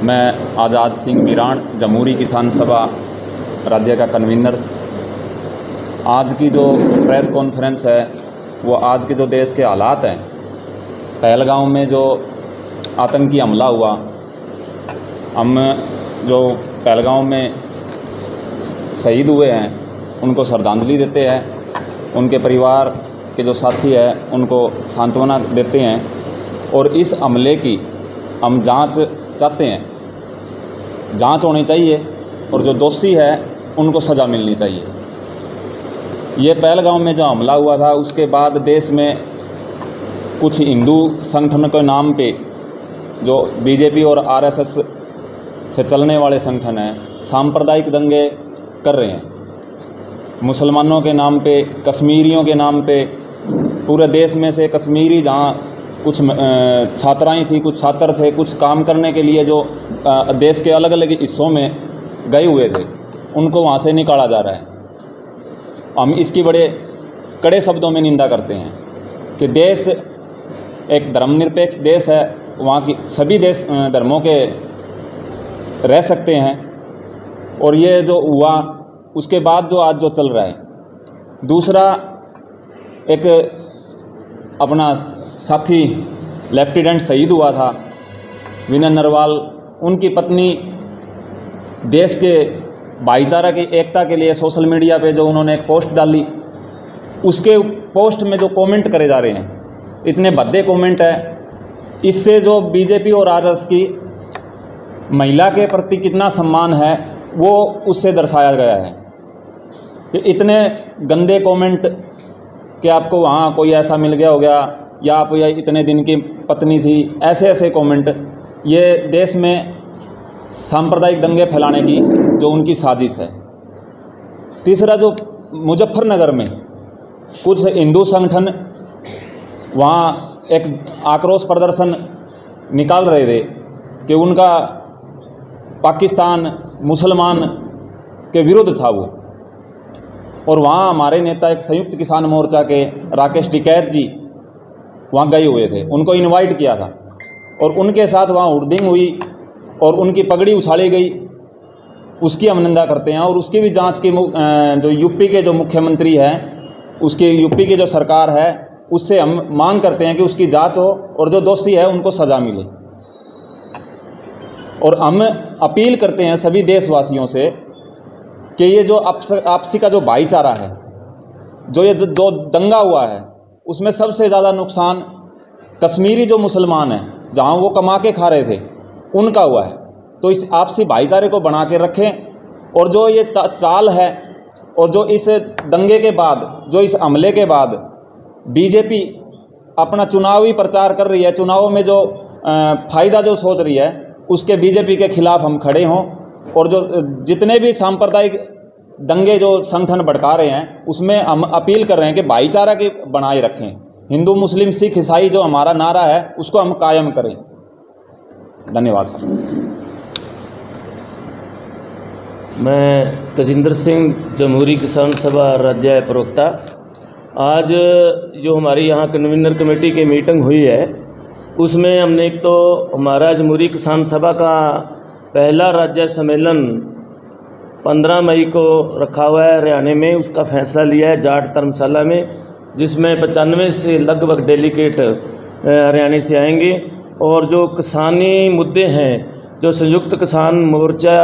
मैं आज़ाद सिंह बिराण, जमहूरी किसान सभा राज्य का कन्वीनर। आज की जो प्रेस कॉन्फ्रेंस है वो आज के जो देश के हालात हैं, पहलगाम में जो आतंकी हमला हुआ, हम जो पहलगाम में शहीद हुए हैं उनको श्रद्धांजलि देते हैं, उनके परिवार के जो साथी हैं उनको सांत्वना देते हैं और इस हमले की हम जांच चाहते हैं। जांच होनी चाहिए और जो दोषी है उनको सज़ा मिलनी चाहिए। ये पहलगाम में जो हमला हुआ था उसके बाद देश में कुछ हिंदू संगठन के नाम पे जो बीजेपी और आरएसएस से चलने वाले संगठन हैं, सांप्रदायिक दंगे कर रहे हैं। मुसलमानों के नाम पे, कश्मीरियों के नाम पे, पूरे देश में से कश्मीरी जहाँ कुछ छात्राएं थी, कुछ छात्र थे, कुछ काम करने के लिए जो देश के अलग अलग हिस्सों में गए हुए थे, उनको वहाँ से निकाला जा रहा है। हम इसकी बड़े कड़े शब्दों में निंदा करते हैं कि देश एक धर्मनिरपेक्ष देश है, वहाँ की सभी देश धर्मों के रह सकते हैं। और ये जो हुआ उसके बाद जो आज जो चल रहा है, दूसरा एक अपना साथी लेफ्टिनेंट शहीद हुआ था विनय नरवाल, उनकी पत्नी देश के भाईचारा की एकता के लिए सोशल मीडिया पे जो उन्होंने एक पोस्ट डाली, उसके पोस्ट में जो कमेंट करे जा रहे हैं, इतने भद्दे कमेंट है। इससे जो बीजेपी और आरएसएस की महिला के प्रति कितना सम्मान है वो उससे दर्शाया गया है कि इतने गंदे कमेंट कि आपको वहाँ कोई ऐसा मिल गया हो गया, या आप या इतने दिन की पत्नी थी, ऐसे ऐसे कमेंट, ये देश में सांप्रदायिक दंगे फैलाने की जो उनकी साजिश है। तीसरा, जो मुजफ्फरनगर में कुछ हिंदू संगठन वहाँ एक आक्रोश प्रदर्शन निकाल रहे थे कि उनका पाकिस्तान मुसलमान के विरुद्ध था वो, और वहाँ हमारे नेता एक संयुक्त किसान मोर्चा के राकेश टिकैत जी वहाँ गए हुए थे, उनको इनवाइट किया था और उनके साथ वहाँ हुर्डिंग हुई और उनकी पगड़ी उछाली गई, उसकी हम निंदा करते हैं। और उसकी भी जांच की जो यूपी के जो मुख्यमंत्री हैं, उसकी यूपी की जो सरकार है, उससे हम मांग करते हैं कि उसकी जांच हो और जो दोषी है उनको सज़ा मिले। और हम अपील करते हैं सभी देशवासियों से कि ये जो आपसी का जो भाईचारा है, जो ये जो दंगा हुआ है, उसमें सबसे ज़्यादा नुकसान कश्मीरी जो मुसलमान हैं, जहाँ वो कमा के खा रहे थे, उनका हुआ है। तो इस आपसी भाईचारे को बना के रखें। और जो ये चाल है और जो इस दंगे के बाद, जो इस हमले के बाद बीजेपी अपना चुनावी प्रचार कर रही है, चुनावों में जो फ़ायदा जो सोच रही है, उसके बीजेपी के खिलाफ हम खड़े हों। और जो जितने भी सांप्रदायिक दंगे जो संगठन भड़का रहे हैं, उसमें हम अपील कर रहे हैं कि भाईचारा की बनाए रखें। हिंदू मुस्लिम सिख ईसाई जो हमारा नारा है उसको हम कायम करें। धन्यवाद सर। मैं तजिंदर सिंह, जमहूरी किसान सभा राज्य प्रवक्ता। आज जो हमारी यहाँ कन्वीनर कमेटी की मीटिंग हुई है, उसमें हमने एक तो हमारा जमहूरी किसान सभा का पहला राज्य सम्मेलन 15 मई को रखा हुआ है हरियाणा में, उसका फैसला लिया है जाट धर्मशाला में, जिसमें 95 से लगभग डेलीगेट हरियाणा से आएंगे। और जो किसानी मुद्दे हैं, जो संयुक्त किसान मोर्चा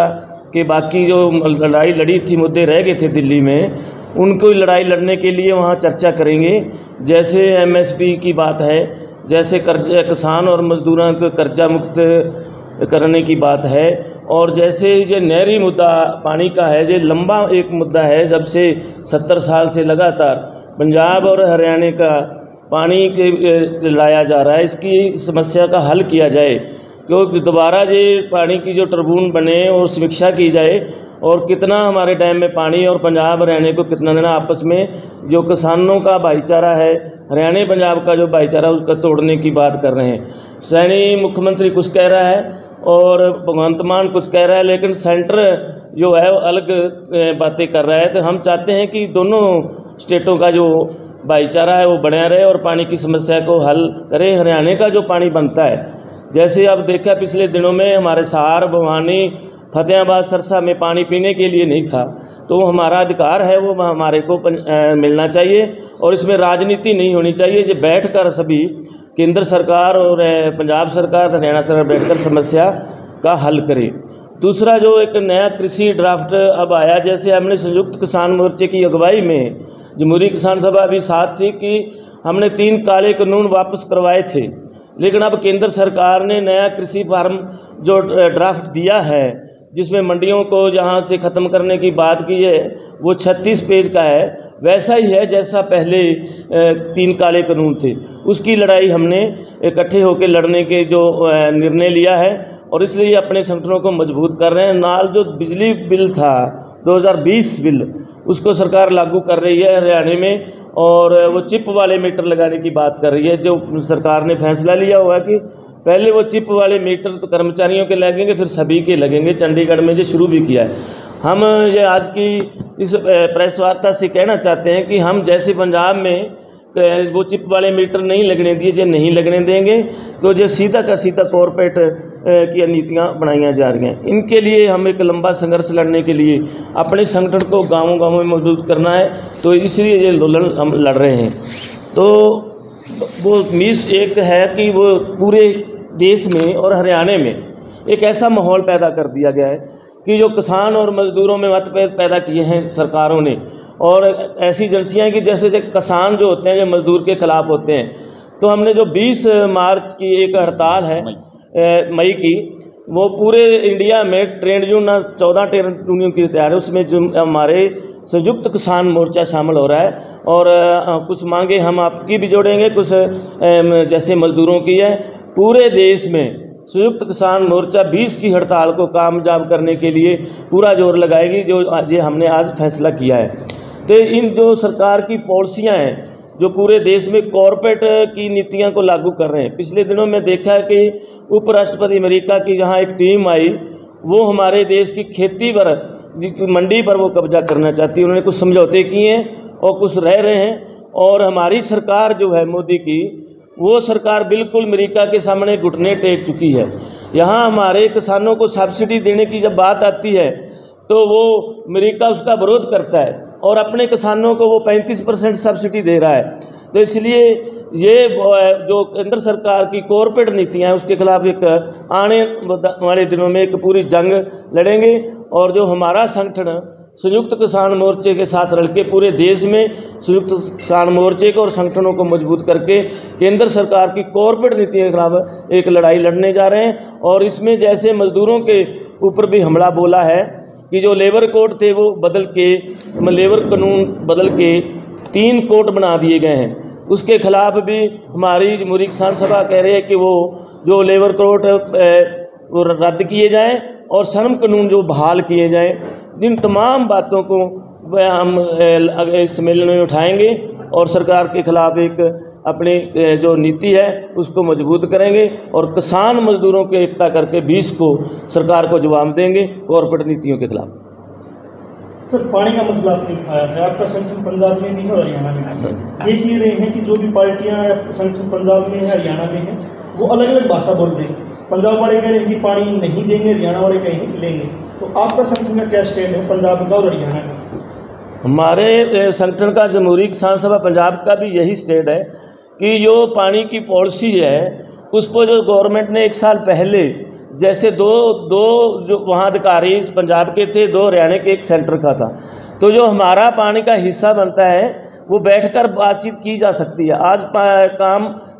के बाकी जो लड़ाई लड़ी थी, मुद्दे रह गए थे दिल्ली में, उनको लड़ाई लड़ने के लिए वहाँ चर्चा करेंगे। जैसे एमएसपी की बात है, जैसे कर्जा किसान और मजदूरों को कर्जा मुक्त करने की बात है, और जैसे ये नहरी मुद्दा पानी का है, ये लंबा एक मुद्दा है, जब से 70 साल से लगातार पंजाब और हरियाणा का पानी के लाया जा रहा है, इसकी समस्या का हल किया जाए। क्योंकि दोबारा ये पानी की जो टरबून बने और समीक्षा की जाए, और कितना हमारे डैम में पानी, और पंजाब हरियाणा को कितना देना। आपस में जो किसानों का भाईचारा है, हरियाणा पंजाब का जो भाईचारा, उसका तोड़ने की बात कर रहे हैं। सैनी मुख्यमंत्री कुछ कह रहा है और भगवंत मान कुछ कह रहा है, लेकिन सेंटर जो है वो अलग बातें कर रहा है। तो हम चाहते हैं कि दोनों स्टेटों का जो भाईचारा है वो बढ़िया रहे और पानी की समस्या को हल करे। हरियाणा का जो पानी बनता है जैसे अब देखा पिछले दिनों में हमारे सहार, भवानी, फतेहाबाद, सरसा में पानी पीने के लिए नहीं था, तो हमारा अधिकार है, वो हमारे को मिलना चाहिए और इसमें राजनीति नहीं होनी चाहिए। जो बैठकर सभी केंद्र सरकार और पंजाब सरकार, हरियाणा सरकार बैठकर समस्या का हल करे। दूसरा जो एक नया कृषि ड्राफ्ट अब आया, जैसे हमने संयुक्त किसान मोर्चे की अगुवाई में जमहूरी किसान सभा भी साथ थी कि हमने 3 काले कानून वापस करवाए थे, लेकिन अब केंद्र सरकार ने नया कृषि फार्म जो ड्राफ्ट दिया है, जिसमें मंडियों को जहां से ख़त्म करने की बात की है, वो 36 पेज का है, वैसा ही है जैसा पहले 3 काले कानून थे। उसकी लड़ाई हमने इकट्ठे होकर लड़ने के जो निर्णय लिया है और इसलिए अपने संगठनों को मजबूत कर रहे हैं। नाल जो बिजली बिल था 2020 बिल, उसको सरकार लागू कर रही है हरियाणा में, और वो चिप वाले मीटर लगाने की बात कर रही है। जो सरकार ने फैसला लिया हुआ कि पहले वो चिप वाले मीटर तो कर्मचारियों के लगेंगे, फिर सभी के लगेंगे। चंडीगढ़ में जो शुरू भी किया है। हम ये आज की इस प्रेस वार्ता से कहना चाहते हैं कि हम जैसे पंजाब में वो चिप वाले मीटर नहीं लगने दिए, जो नहीं लगने देंगे, तो जो सीधा का सीधा कॉरपोरेट की नीतियां बनाई जा रही हैं, इनके लिए हम एक लंबा संघर्ष लड़ने के लिए अपने संगठन को गाँव में मजबूत करना है, तो इसलिए ये हम लड़ रहे हैं। तो वो मीस एक है कि वो पूरे देश में और हरियाणा में एक ऐसा माहौल पैदा कर दिया गया है कि जो किसान और मजदूरों में मतभेद पैदा किए हैं सरकारों ने, और ऐसी एजेंसियाँ हैं कि जैसे किसान जो होते हैं जो मजदूर के खिलाफ होते हैं। तो हमने जो 20 मार्च की एक हड़ताल है मई की, वो पूरे इंडिया में ट्रेड यूनियन 14 ट्रेड यूनियन की तैयार है, उसमें जो हमारे संयुक्त किसान मोर्चा शामिल हो रहा है, और कुछ मांगे हम आपकी भी जोड़ेंगे, कुछ जैसे मजदूरों की है। पूरे देश में संयुक्त किसान मोर्चा 20 की हड़ताल को कामयाब करने के लिए पूरा जोर लगाएगी, जो ये हमने आज फैसला किया है। तो इन जो सरकार की पॉलिसियां हैं जो पूरे देश में कॉरपोरेट की नीतियां को लागू कर रहे हैं। पिछले दिनों में देखा है कि उपराष्ट्रपति अमेरिका की जहां एक टीम आई, वो हमारे देश की खेती पर, मंडी पर वो कब्जा करना चाहती है। उन्होंने कुछ समझौते किए हैं और कुछ रह रहे हैं, और हमारी सरकार जो है मोदी की, वो सरकार बिल्कुल अमेरिका के सामने घुटने टेक चुकी है। यहाँ हमारे किसानों को सब्सिडी देने की जब बात आती है तो वो अमेरिका उसका विरोध करता है और अपने किसानों को वो 35% सब्सिडी दे रहा है। तो इसलिए ये जो केंद्र सरकार की कॉरपोरेट नीतियाँ हैं, उसके खिलाफ एक आने वाले दिनों में एक पूरी जंग लड़ेंगे, और जो हमारा संगठन संयुक्त किसान मोर्चे के साथ रलके पूरे देश में संयुक्त किसान मोर्चे को और संगठनों को मजबूत करके केंद्र सरकार की कॉरपोरेट नीति के खिलाफ एक लड़ाई लड़ने जा रहे हैं। और इसमें जैसे मजदूरों के ऊपर भी हमला बोला है कि जो लेबर कोड थे वो बदल के, लेबर कानून बदल के 3 कोड बना दिए गए हैं, उसके खिलाफ भी हमारी जमहूरी किसान सभा कह रही है कि वो जो लेबर कोड वो रद्द किए जाएं और श्रम कानून जो बहाल किए जाएं। इन तमाम बातों को हम इस सम्मेलन में उठाएंगे और सरकार के खिलाफ एक अपनी जो नीति है उसको मजबूत करेंगे, और किसान मजदूरों के एकता करके 20 को सरकार को जवाब देंगे कॉरपोरेट नीतियों के खिलाफ। सर, पानी का मसला आपने उठाया है, आपका संगठन पंजाब में भी है और हरियाणा में है। देख ही रहे हैं कि जो भी पार्टियां संगठन पंजाब में है, हरियाणा में है, वो अलग अलग भाषा बोल रहे हैं। पंजाब वाले कह रहे हैं कि पानी नहीं देंगे, हरियाणा वाले कहें लेंगे। तो आपका संगठन का क्या स्टैंड है पंजाब का और हरियाणा का? हमारे संगठन का जमहूरी किसान सभा पंजाब का भी यही स्टैंड है कि जो पानी की पॉलिसी है उस पर जो गवर्नमेंट ने 1 साल पहले, जैसे दो जो वहाँ अधिकारी पंजाब के थे, 2 हरियाणा के, 1 सेंटर का था, तो जो हमारा पानी का हिस्सा बनता है वो बैठकर बातचीत की जा सकती है। आज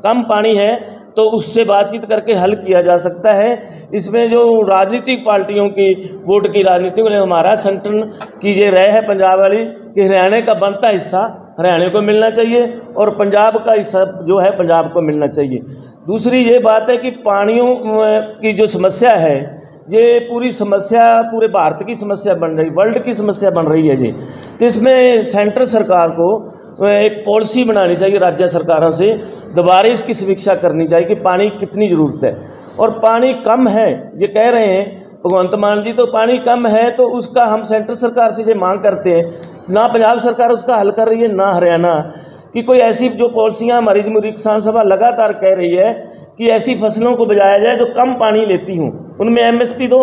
कम पानी है तो उससे बातचीत करके हल किया जा सकता है। इसमें जो राजनीतिक पार्टियों की वोट की राजनीति में हमारा संगठन की ये राय है पंजाब वाली कि हरियाणा का बनता हिस्सा हरियाणा को मिलना चाहिए और पंजाब का हिस्सा जो है पंजाब को मिलना चाहिए। दूसरी ये बात है कि पानियों की जो समस्या है, ये पूरी समस्या पूरे भारत की समस्या बन रही, वर्ल्ड की समस्या बन रही है जी। तो इसमें सेंट्रल सरकार को एक पॉलिसी बनानी चाहिए, राज्य सरकारों से दोबारा इसकी समीक्षा करनी चाहिए कि पानी कितनी ज़रूरत है। और पानी कम है ये कह रहे हैं भगवंत मान जी, तो पानी कम है तो उसका हम सेंट्रल सरकार से ये मांग करते हैं, ना पंजाब सरकार उसका हल कर रही है ना हरियाणा, कि कोई ऐसी जो पॉलिसियाँ हमारी जमहूरी किसान सभा लगातार कह रही है कि ऐसी फसलों को बजाया जाए जो कम पानी लेती हों। उनमें MSP दो,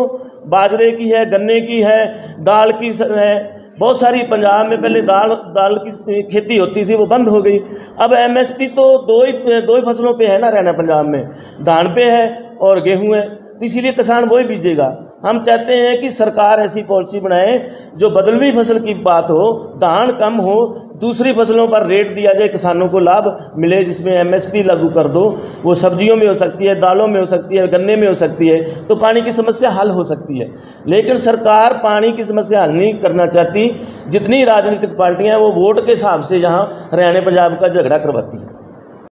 बाजरे की है, गन्ने की है, दाल की है, बहुत सारी। पंजाब में पहले दाल की खेती होती थी, वो बंद हो गई। अब MSP तो दो ही फसलों पे है ना रहना पंजाब में, धान पे है और गेहूं है, तो इसीलिए किसान वही बीजेगा। हम चाहते हैं कि सरकार ऐसी पॉलिसी बनाए जो बदलवी फसल की बात हो, धान कम हो, दूसरी फसलों पर रेट दिया जाए, किसानों को लाभ मिले, जिसमें MSP लागू कर दो। वो सब्जियों में हो सकती है, दालों में हो सकती है, गन्ने में हो सकती है, तो पानी की समस्या हल हो सकती है। लेकिन सरकार पानी की समस्या हल नहीं करना चाहती। जितनी राजनीतिक पार्टियां हैं वो वोट के हिसाब से यहाँ हरियाणा पंजाब का झगड़ा करवाती है।